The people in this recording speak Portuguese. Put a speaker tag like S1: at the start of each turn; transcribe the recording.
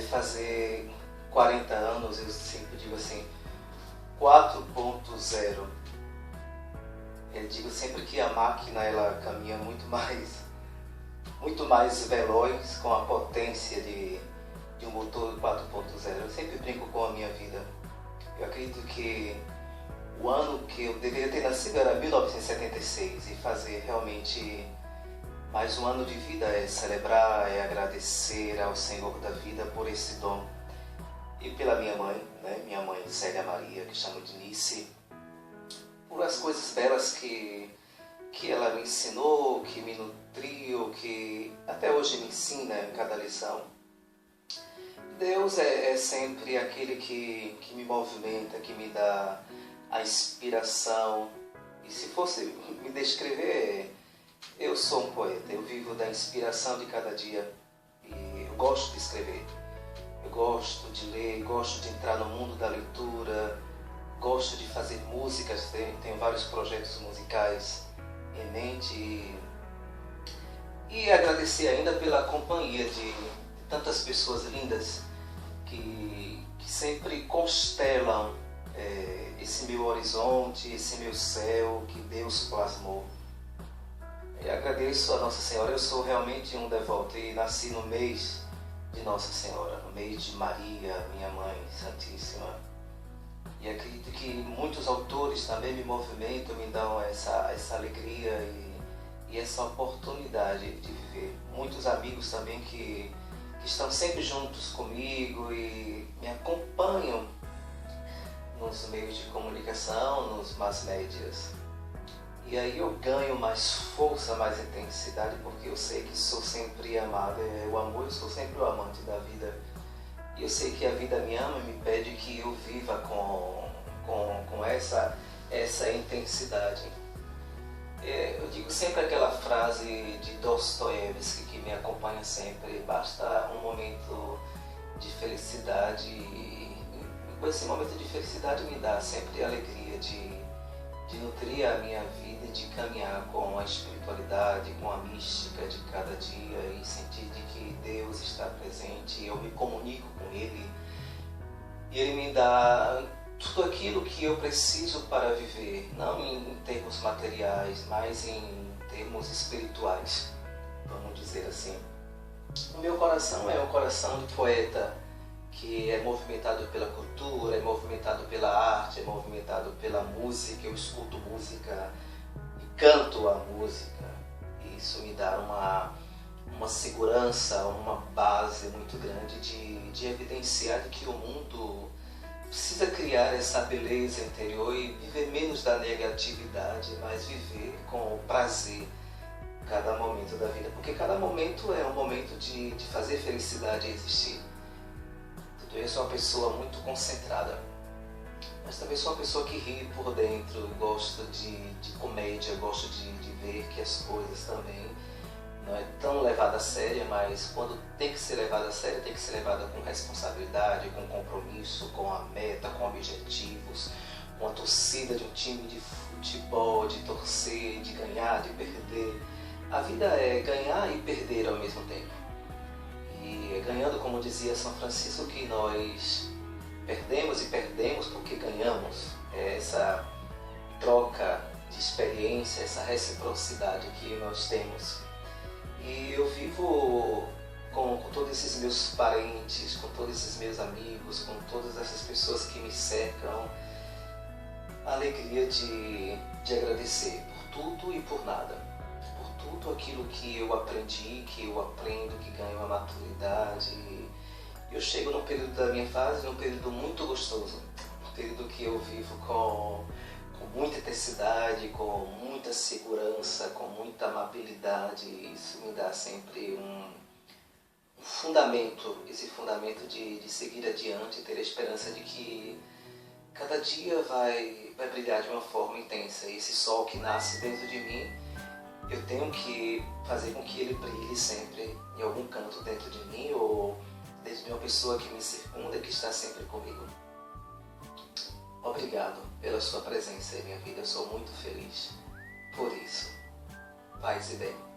S1: fazer 40 anos, eu sempre digo assim, 4.0. Eu digo sempre que a máquina ela caminha muito mais veloz com a potência de um motor 4.0. Eu sempre brinco com a minha vida. Eu acredito que o ano que eu deveria ter nascido era 1976 e fazer realmente mais um ano de vida é celebrar, é agradecer ao Senhor da vida por esse dom. E pela minha mãe, né? Minha mãe Célia Maria, que chamo de Nice, por as coisas belas que ela me ensinou, que me nutriu, que até hoje me ensina em cada lição. Deus é sempre aquele que me movimenta, que me dá a inspiração. E se fosse me descrever, eu sou um poeta, eu vivo da inspiração de cada dia. E eu gosto de escrever, eu gosto de ler, gosto de entrar no mundo da leitura, gosto de fazer músicas, tenho vários projetos musicais em mente. E agradecer ainda pela companhia de tantas pessoas lindas que sempre constelam esse meu horizonte, esse meu céu que Deus plasmou. E agradeço a Nossa Senhora. Eu sou realmente um devoto e nasci no mês de Nossa Senhora, no mês de Maria, minha Mãe Santíssima. E acredito que muitos autores também me movimentam, me dão essa alegria e essa oportunidade de viver. Muitos amigos também que estão sempre juntos comigo e me acompanham nos meios de comunicação, nos mass médias. E aí eu ganho mais força, mais intensidade, porque eu sei que sou sempre amado. O amor, eu sou sempre o amante da vida. E eu sei que a vida me ama e me pede que eu viva com essa intensidade. Eu digo sempre aquela frase de Dostoiévski que me acompanha sempre: basta um momento de felicidade e com esse momento de felicidade me dá sempre a alegria de nutrir a minha vida e de caminhar com a espiritualidade, com a mística de cada dia e sentir de que Deus está presente, eu me comunico com Ele e Ele me dá tudo aquilo que eu preciso para viver, não em termos materiais, mas em termos espirituais, vamos dizer assim. O meu coração é um coração de poeta, que é movimentado pela cultura, é movimentado pela arte, é movimentado pela música. Eu escuto música e canto a música. E isso me dá uma segurança, uma base muito grande de evidenciar que o mundo precisa criar essa beleza interior e viver menos da negatividade, mas viver com prazer cada momento da vida. Porque cada momento é um momento de fazer felicidade existir. Eu sou uma pessoa muito concentrada, mas também sou uma pessoa que ri por dentro, gosto de comédia, gosto de ver que as coisas também não é tão levada a sério, mas quando tem que ser levada a sério, tem que ser levada com responsabilidade, com compromisso, com a meta, com objetivos, com a torcida de um time de futebol, de torcer, de ganhar, de perder. A vida é ganhar e perder ao mesmo tempo. E ganhando, como dizia São Francisco, que nós perdemos porque ganhamos. É essa troca de experiência, essa reciprocidade que nós temos. E eu vivo com todos esses meus parentes, com todos esses meus amigos, com todas essas pessoas que me cercam, a alegria de agradecer por tudo e por nada. Tudo aquilo que eu aprendi, que eu aprendo, que ganho uma maturidade. Eu chego num período da minha fase, num período muito gostoso, um período que eu vivo com muita intensidade, com muita segurança, com muita amabilidade. Isso me dá sempre um fundamento, esse fundamento de seguir adiante, ter a esperança de que cada dia vai brilhar de uma forma intensa. E esse sol que nasce dentro de mim, eu tenho que fazer com que ele brilhe sempre em algum canto dentro de mim ou dentro de uma pessoa que me circunda, que está sempre comigo. Obrigado pela sua presença em minha vida, eu sou muito feliz por isso. Paz e bem.